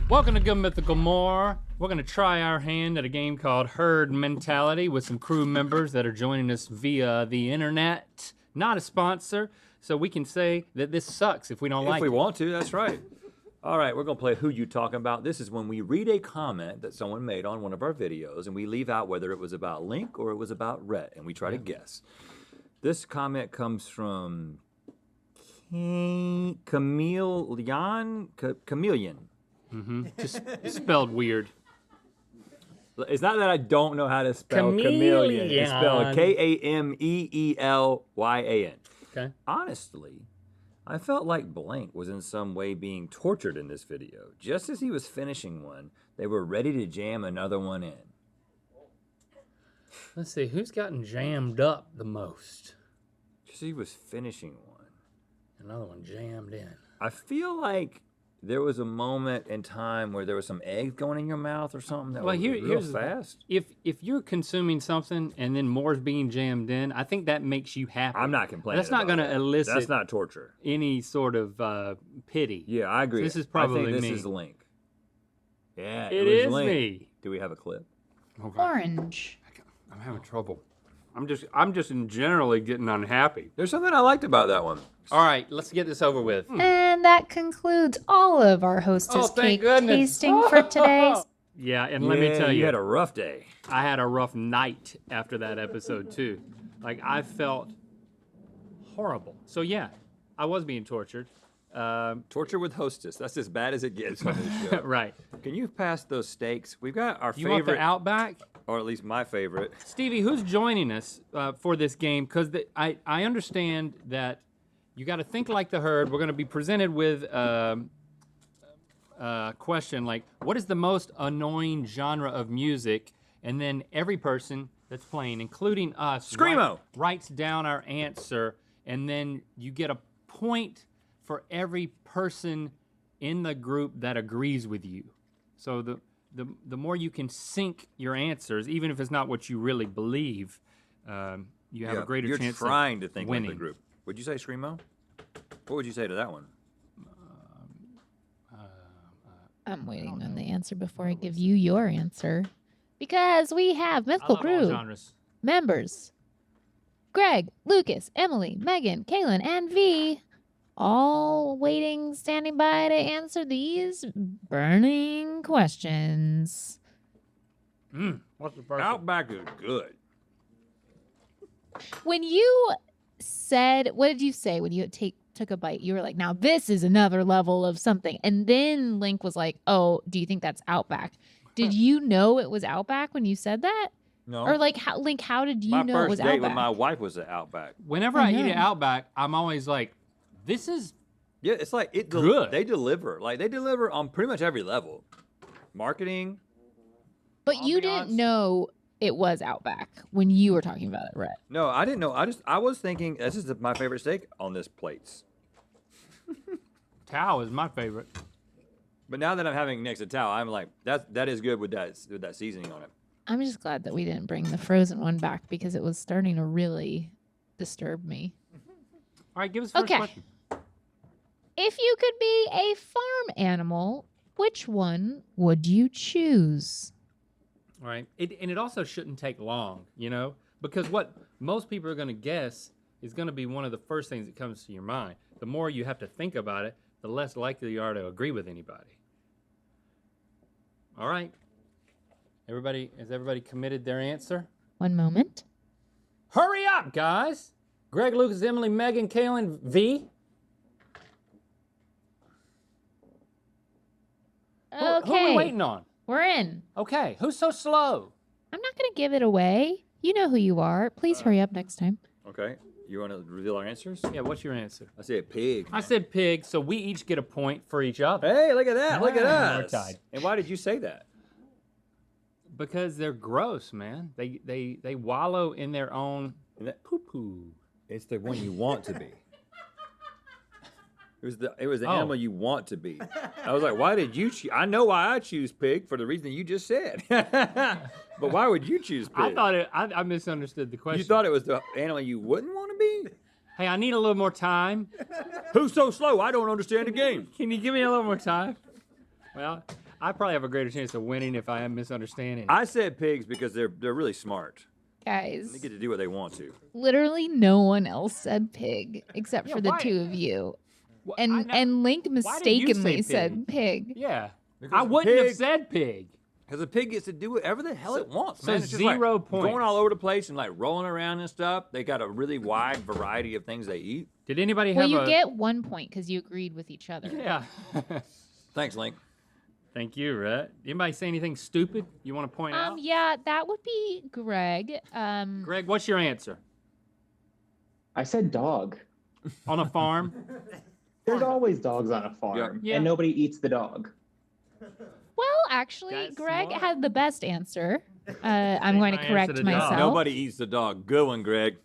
Welcome to Good Mythical MORE. We're gonna try our hand at a game called Herd Mentality with some crew members that are joining us via the internet. Not a sponsor, so we can say that this sucks if we don't like it. If we want to, that's right. All right, we're gonna play Who You Talking About. This is when we read a comment that someone made on one of our videos and we leave out whether it was about Link or it was about Rhett, and we try to guess. This comment comes from Chameleon. Just spelled weird. It's not that I don't know how to spell chameleon. It's spelled Kameelyan. Okay. Honestly, I felt like blank was in some way being tortured in this video. Just as he was finishing one, they were ready to jam another one in. Let's see, who's gotten jammed up the most? Just as he was finishing one. Another one jammed in. I feel like there was a moment in time where there was some eggs going in your mouth or something that was real fast. If you're consuming something and then more's being jammed in, I think that makes you happy. I'm not complaining. That's not going to elicit. That's not torture. Any sort of pity. Yeah, I agree. So this is probably I think me. this is Link. Yeah, it was is Link. me. Do we have a clip? Okay. Orange. I'm having trouble. I'm just generally getting unhappy. There's something I liked about that one. All right, let's get this over with. And that concludes all of our Hostess thank Cake goodness. tasting for today. Yeah, and let me tell you, you had a rough day. I had a rough night after that episode too. Like I felt horrible. So yeah, I was being tortured. Torture with Hostess. That's as bad as it gets on this show. Right. Can you pass those steaks? We've got our You favorite, want the Outback? or at least my favorite. Stevie, who's joining us for this game? Because I understand that you got to think like the herd. We're going to be presented with a question like, what is the most annoying genre of music? And then every person that's playing, including us, Screamo! Writes down our answer, and then you get a point for every person in the group that agrees with you. So the more you can sync your answers, even if it's not what you really believe, you have a greater chance of You're trying to think winning. like the group. Would you say Screamo? What would you say to that one? I'm waiting on the answer before I give you your answer. Because we have Mythical I love all Crew genres. members. Greg, Lucas, Emily, Megan, Kaylin, and V. All waiting, standing by to answer these burning questions. What's the first one? Outback is good. When you said, what did you say when you took a bite? You were like, now this is another level of something. And then Link was like, oh, do you think that's Outback? Did you know it was Outback when you said that? No. Or like, Link, how did you know it was My first date Outback? with my wife was at Outback. Whenever I eat at Outback, I'm always like, this is Yeah, it's like good. They deliver. Like they deliver on pretty much every level. Marketing. But you didn't know it was Outback when you were talking about it, Rhett. No, I didn't know. I was thinking this is my favorite steak on this plates. Tao is my favorite. But now that I'm having next to Tao, I'm like, that is good with that seasoning on it. I'm just glad that we didn't bring the frozen one back because it was starting to really disturb me. All right, give us the first question. If you could be a farm animal, which one would you choose? All right, and it also shouldn't take long, you know, because what most people are going to guess is going to be one of the first things that comes to your mind. The more you have to think about it, the less likely you are to agree with anybody. All right. Has everybody committed their answer? One moment. Hurry up, guys. Greg, Lucas, Emily, Megan, Kaylin, V. Who are we waiting on? We're in. Okay, who's so slow? I'm not going to give it away. You know who you are. Please hurry up next time. Okay. You want to reveal our answers? Yeah, what's your answer? I said pig. I said pig, so we each get a point for each other. Hey, look at that. Look at We're us. tied. And why did you say that? Because they're gross, man. They wallow in their own poo-poo. It's the one you want to be. It was the animal you want to be. I was like, why did you choose? I know why I choose pig for the reason you just said. But why would you choose pig? I misunderstood the question. You thought it was the animal you wouldn't want to be? Hey, I need a little more time. Who's so slow? I don't understand the game. Can you give me a little more time? Well, I probably have a greater chance of winning if I am misunderstanding. I said pigs because they're really smart. Guys, They get to do what they want to. literally no one else said pig except Yeah, for the why- two of you. Wha- I And know- and Link Why did you say mistakenly pig? said pig. Yeah. Because I wouldn't have pig- said pig. Because a pig gets to do whatever the hell it wants, so man. It's just 0 like points. going all over the place and like rolling around and stuff. They got a really wide variety of things they eat. Did anybody Well, have you a... get 1 point because you agreed with each other. Yeah. Thanks, Link. Thank you, Rhett. Anybody say anything stupid you want to point out? Yeah, that would be Greg. Greg, what's your answer? I said dog. On a farm? There's always dogs on a farm, Yeah. and nobody eats the dog. Well, actually, That's Greg smart. had the best answer. I'm going to my answer correct to dog. myself. Nobody eats the dog. Good one, Greg.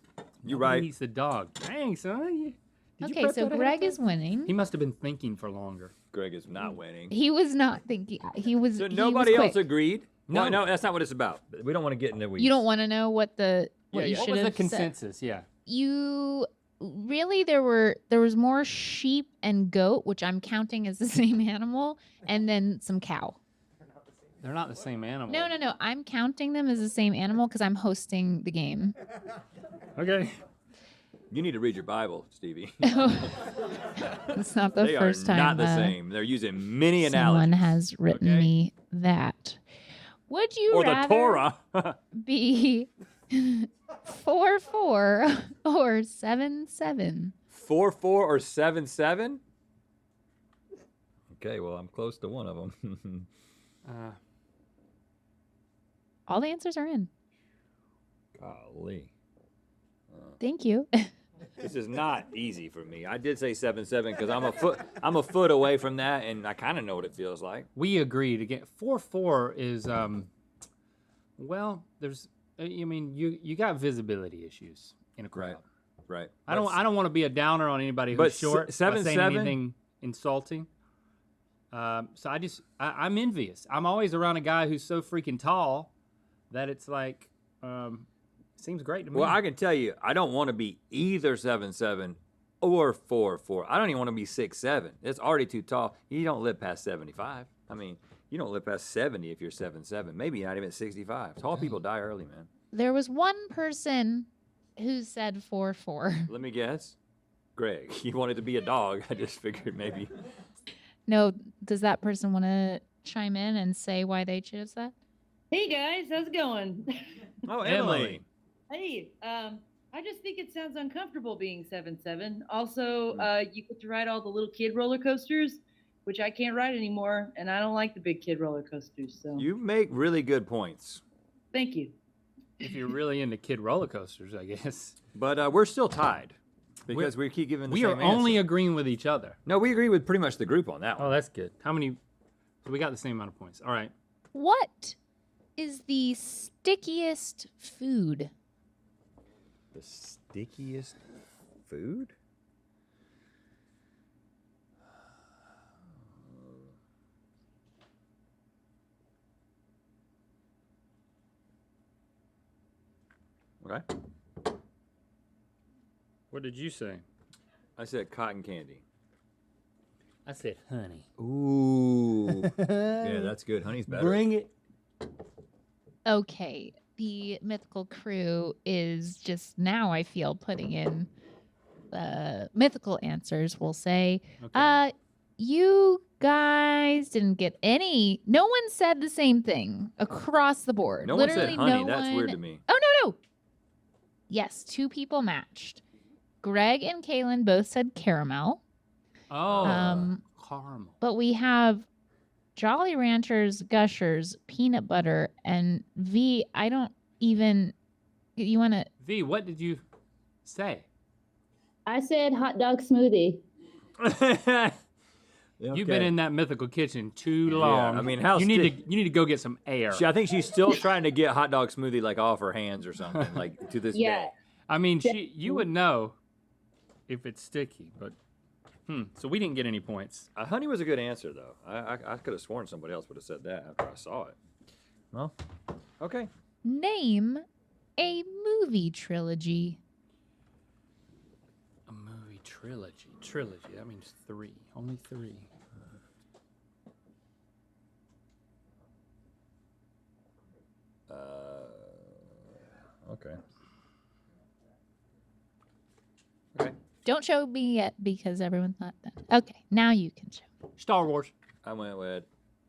You right. He's the dog. Dang, son. Did you Okay, prep so that ahead Greg of is time? winning. He must have been thinking for longer. Greg is not winning. He was not thinking. He was. So he nobody was else quick. agreed? No. Well, no, that's not what it's about. We don't want to get into weeds. You don't want to know what the what Yeah, you yeah. What should was the have said. consensus? Yeah. You really there was more sheep and goat, which I'm counting as the same animal, and then some cow. They're not the same animal. No. I'm counting them as the same animal because I'm hosting the game. Okay. You need to read your Bible, Stevie. It's not the They first are time not the same. They're using many someone analogies. has written okay? me that. Would you Or the rather Torah. be 4-4 or 7-7? 4-4 or 7-7? Okay, well, I'm close to one of them. All the answers are in. Golly. Thank you. This is not easy for me. I did say 7-7 because I'm a foot away from that, and I kind of know what it feels like. We agreed again. 4-4 is well, there's you got visibility issues in a crowd. Right. I don't want to be a downer on anybody who's But short by saying 7-7? anything insulting. So I'm envious. I'm always around a guy who's so freaking tall that it's like seems great to me. Well, I can tell you, I don't want to be either 7-7 or 4-4. I don't even want to be 6-7. It's already too tall. You don't live past 75. I mean, you don't live past 70 if you're 7-7. Maybe not even 65. Tall people die early, man. There was one person who said 4-4. Let me guess. Greg, you wanted to be a dog. I just figured maybe. No, does that person want to chime in and say why they chose that? Hey guys, how's it going? Oh, Emily. Hey, I just think it sounds uncomfortable being 7'7". Also, you get to ride all the little kid roller coasters, which I can't ride anymore, and I don't like the big kid roller coasters. So You make really good points. thank you. If you're really into kid roller coasters, I guess. But we're still tied because we keep giving the We same are only answer. agreeing with each other. No, we agree with pretty much the group on that Oh, one. that's good. How many? So we got the same amount of points. All right. What is the stickiest food? The stickiest food? Okay. What did you say? I said cotton candy. I said honey. Ooh. Yeah, that's good. Honey's better. Bring it. Okay, the mythical crew is just now, I feel, putting in mythical answers, we'll say. Okay. You guys didn't get any. No one said the same thing across the board. No one Literally said honey. no That's one. weird to me. Oh, no. Yes, 2 people matched. Greg and Kaylin both said caramel. Oh, Um, caramel. But we have Jolly Ranchers, Gushers, peanut butter, and V. I don't even. You want to. V, what did you say? I said hot dog smoothie. You've been in that mythical kitchen too long. I mean, how you need to go get some air. I think she's still trying to get hot dog smoothie like off her hands or something, like to this Yeah. day. I mean, you would know if it's sticky, but so we didn't get any points. Honey was a good answer though. I could have sworn somebody else would have said that after I saw it. Well, okay. Name a movie trilogy. A movie trilogy. Trilogy. That means 3. Only 3. Okay. Okay. Don't show me yet because everyone thought that. Okay, now you can show. Star Wars. I went with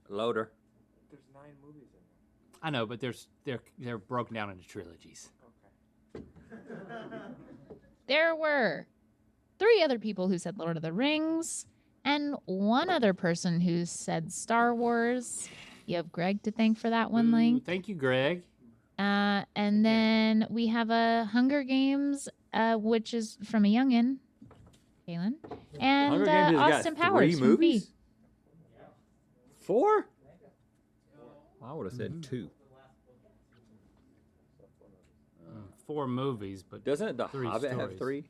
Loader. There's 9 movies in there. I know, but they're broken down into trilogies. There were 3 other people who said Lord of the Rings, and 1 other person who said Star Wars. You have Greg to thank for that one, Ooh, Link. thank you, Greg. And then we have a Hunger Games, which is from a youngin, Kaylin, and Hunger Games has Austin got Powers 3 from V. movies? 4? I would have said 2. 4 movies, but Doesn't The 3 Hobbit have stories.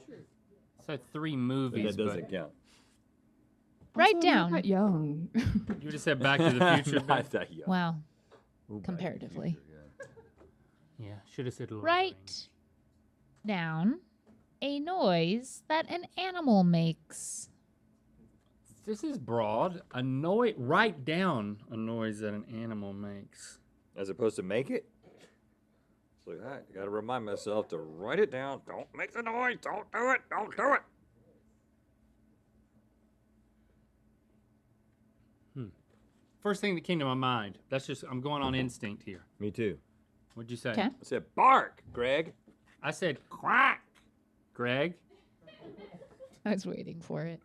3? So 3 movies, That but doesn't count. Write Also, I'm down. not young. you just said Back to the Future. Not that young. Wow, Ooh, Back to the comparatively. Future, yeah. Yeah, should have said Lord of the Rings. Write down a noise that an animal makes. This is broad. Write down a noise that an animal makes. As opposed to make it? It's like that. You gotta remind myself to write it down. Don't make the noise. Don't do it. Don't do it. First thing that came to my mind. I'm going on instinct here. Me too. What'd you say? Okay. I said bark, Greg. I said quack. Greg. I was waiting for it.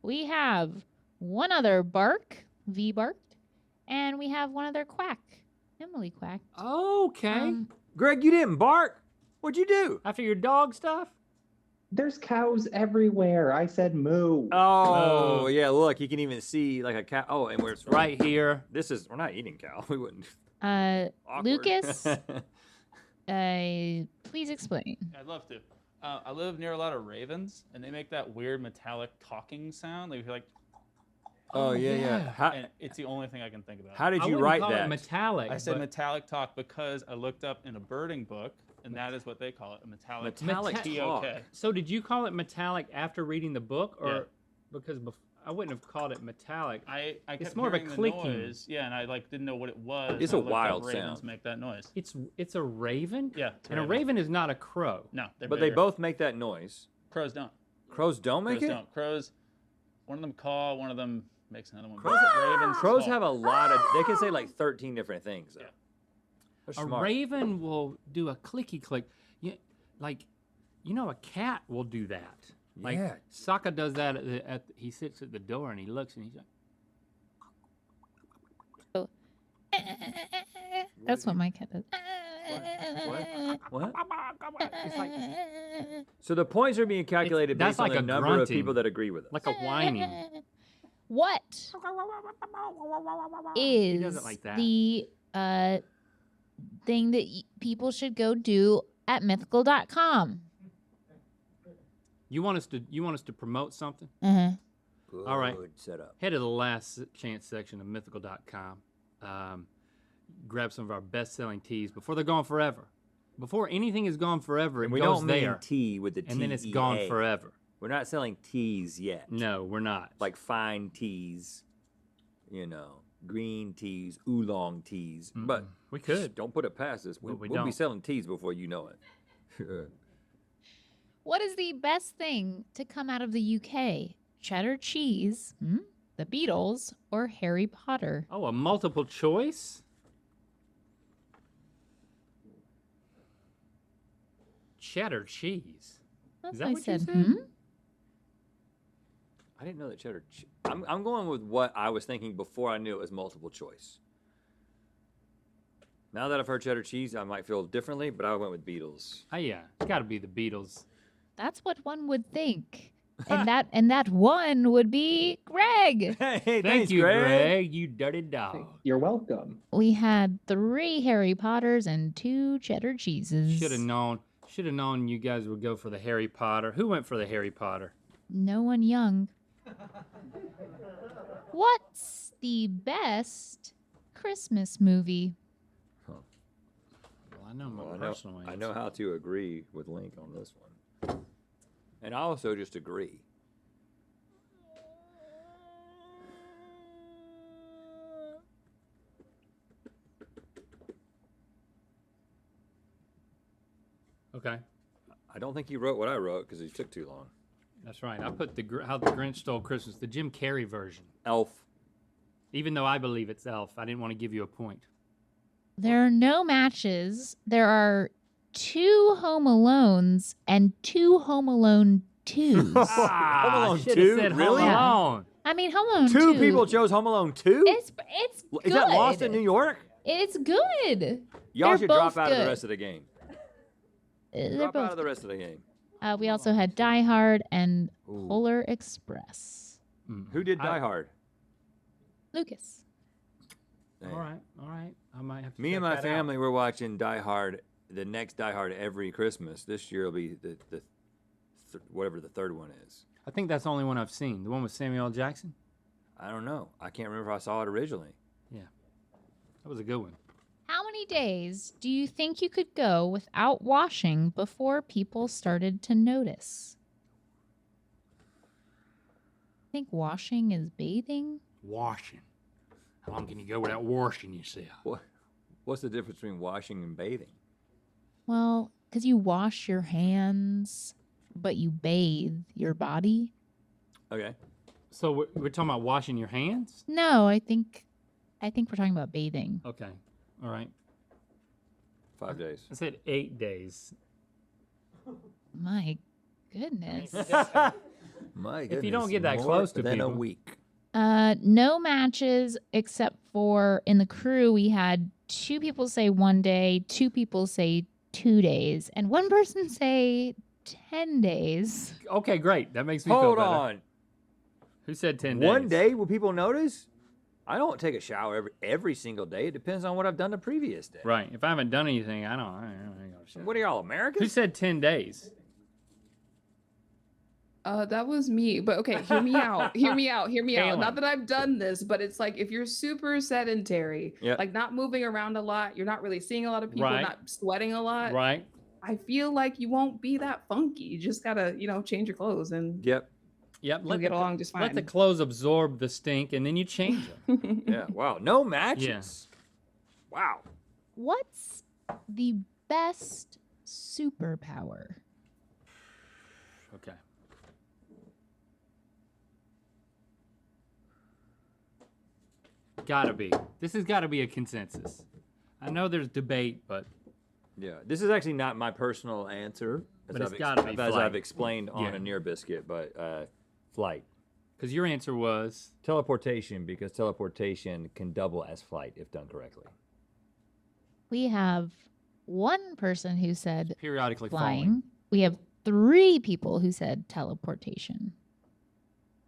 We have 1 other bark, V barked, and we have 1 other quack, Emily quacked. Okay. Greg, you didn't bark. What'd you do? After your dog stuff? There's cows everywhere. I said moo. Oh, yeah, look, you can even see like a cow. Oh, and where it's from. Right here. We're not eating cow. We wouldn't. Awkward. Lucas, please explain. I'd love to. I live near a lot of ravens, and they make that weird metallic talking sound. They like, Oh, yeah, yeah. How, and it's the only thing I can think about. how did I you wouldn't write call that? it metallic. I said but metallic talk because I looked up in a birding book, and that is what they call it, a metallic Metallic T-O-K. talk. So did you call it metallic after reading the book, or Yeah. because I wouldn't have called it metallic? I kept more of a hearing the clicking. noise. Yeah, and I didn't know what it was. It's and a I looked up wild ravens sound. make that noise. It's a raven. Yeah, it's And a raven is not a crow. No, they're But they bigger. both make that noise. Crows don't. Crows don't make Crows it? don't. Crows. One of them call. One of them makes another one. Crows, Ravens. crows talk. have a lot of. They can say like 13 different things. Though. Yeah. They're A smart. raven will do a clicky click. A cat will do that. Like Yeah. Sokka does that he sits at the door and he looks and he's like, That's what my cat does. What? it's like So the points are being calculated that's based on like the a number of grunting. people that agree with us. like a whining. What He is does it like that. the thing that people should go do at mythical.com? You want us to promote something? Uh-huh. Good all right. setup. Head to the last chance section of mythical.com. Grab some of our best-selling teas before they're gone forever. Before anything is gone forever, And it we goes don't there, mean tea with the T. and then it's gone forever. We're not selling teas yet. No, we're not. Like fine teas, green teas, oolong teas. But we could. Don't put it past us. But we We'll be don't. selling teas before you know it. What is the best thing to come out of the UK? Cheddar cheese, the Beatles, or Harry Potter? Oh, a multiple choice? Cheddar cheese. That's Is that what I what you said. said? I didn't know that cheddar. I'm going with what I was thinking before I knew it was multiple choice. Now that I've heard cheddar cheese, I might feel differently, but I went with Beatles. Oh yeah, it's got to be the Beatles. That's what one would think. And that one would be Greg. Hey, Thank you, Greg. You dirty dog. You're welcome. We had 3 Harry Potters and 2 cheddar cheeses. Should have known. Should have known you guys would go for the Harry Potter. Who went for the Harry Potter? No one young. What's the best Christmas movie? Well, I know my Well, personal I answer. know how to agree with Link on this one. And I also just agree. Okay. I don't think he wrote what I wrote because he took too long. That's right. I put How the Grinch Stole Christmas, the Jim Carrey version. Elf. Even though I believe it's Elf, I didn't want to give you a point. There are no matches. There are 2 Home Alones and 2 Home Alone 2s. Home Alone I should 2? have said Really? Home Alone. I mean, Home Alone 2 2. people chose Home Alone 2? It's good. Is that Lost in New York? It's good. Y'all They're should drop both out of the good. rest of the game. They're Drop out both of the rest of the game. We also had Die Hard and Ooh. Polar Express. Who did Die Hard? Lucas. Dang. All right. I might have to Me and check my that out. family were watching Die Hard, the next Die Hard every Christmas. This year will be whatever the third one is. I think that's the only one I've seen. The one with Samuel L. Jackson? I don't know. I can't remember if I saw it originally. That was a good one. How many days do you think you could go without washing before people started to notice? Think washing is bathing? Washing. How long can you go without washing yourself? What's the difference between washing and bathing? Well, because you wash your hands, but you bathe your body. Okay. So we're talking about washing your hands? No, I think we're talking about bathing. Okay. All right. 5 days. I said 8 days. My goodness. My If you don't goodness, get that more close to than a people. week. No matches except for in the crew we had 2 people say 1 day, 2 people say 2 days, and 1 person say 10 days. Okay, great. That makes me feel Hold better. on. Who said 10 days? 1 day will people notice? I don't take a shower every single day. It depends on what I've done the previous day. Right. If I haven't done anything, I don't go to shower. What are y'all, Who Americans? said 10 days? That was me. But okay, hear me out. Hear me out. Hear me out. Kaylin. Not that I've done this, but it's like if you're super sedentary, Yeah. like not moving around a lot, you're not really seeing a lot of people, Right. not sweating a lot. Right. I feel like you won't be that funky. You just gotta, change your clothes and Yep. Yep. you'll get along just fine. Let the clothes absorb the stink, and then you change them. Yeah. Wow. No matches. Yeah. Wow. What's the best superpower? Okay. Gotta be. This has got to be a consensus. I know there's debate, but Yeah. This is actually not my personal answer. But it's gotta be as flight. I've explained on Yeah. a near biscuit, but flight. because your answer was Teleportation, because teleportation can double as flight if done correctly. We have 1 person who said periodically flying. falling. We have 3 people who said teleportation.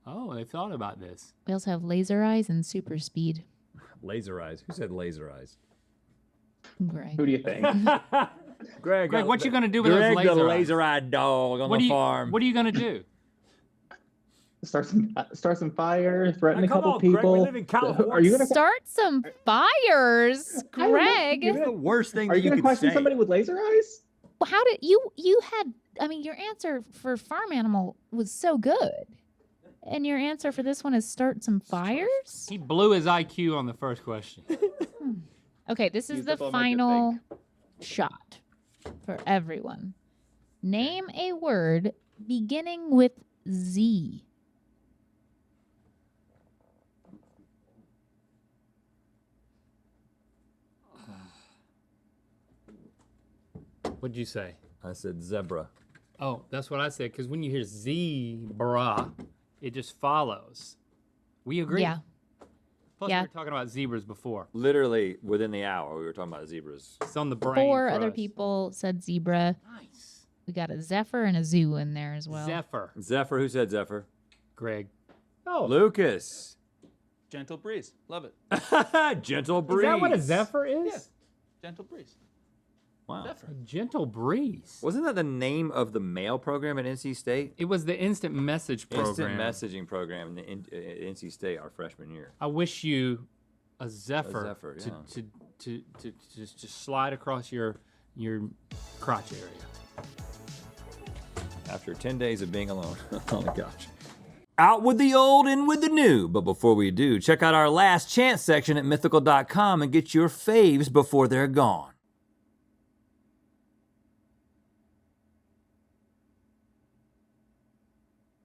Oh, they've thought about this. We also have laser eyes and super speed. Laser eyes. Who said laser eyes? Greg. Who do you think? Greg, Greg, what you gonna do with those Greg, laser the eyes? laser-eyed dog on the farm. What are you gonna do? Start some fire, threaten a Come couple on, Greg, we people. live in California. Are you gonna Start some fires, I don't know. Greg. It's the worst thing are that you you gonna could question say. somebody with laser eyes? How did you had? I mean, your answer for farm animal was so good, and your answer for this one is start some fires. He blew his IQ on the first question. Okay, this is Use the up all my good final shot for everyone. Name a word beginning with Z. What'd you say? I said zebra. Oh, that's what I said. Because when you hear zebra, it just follows. We agree. Yeah. Plus, Yeah. we were talking about zebras before. Literally within the hour, we were talking about zebras. It's on the brain. 4 for other us. people said zebra. Nice. We got a zephyr and a zoo in there as well. Zephyr. Zephyr. Who said Zephyr? Greg. Oh, Lucas. Gentle breeze. Love it. Gentle breeze. Is that what a zephyr is? Yeah. Gentle breeze. Wow. Zephyr. A gentle breeze. Wasn't that the name of the mail program at NC State? It was the instant message program. Instant messaging program at NC State our freshman year. I wish you a zephyr, zephyr, yeah. to just slide across your crotch area. After 10 days of being alone. Oh my gosh. Out with the old, in with the new. But before we do, check out our last chance section at mythical.com and get your faves before they're gone.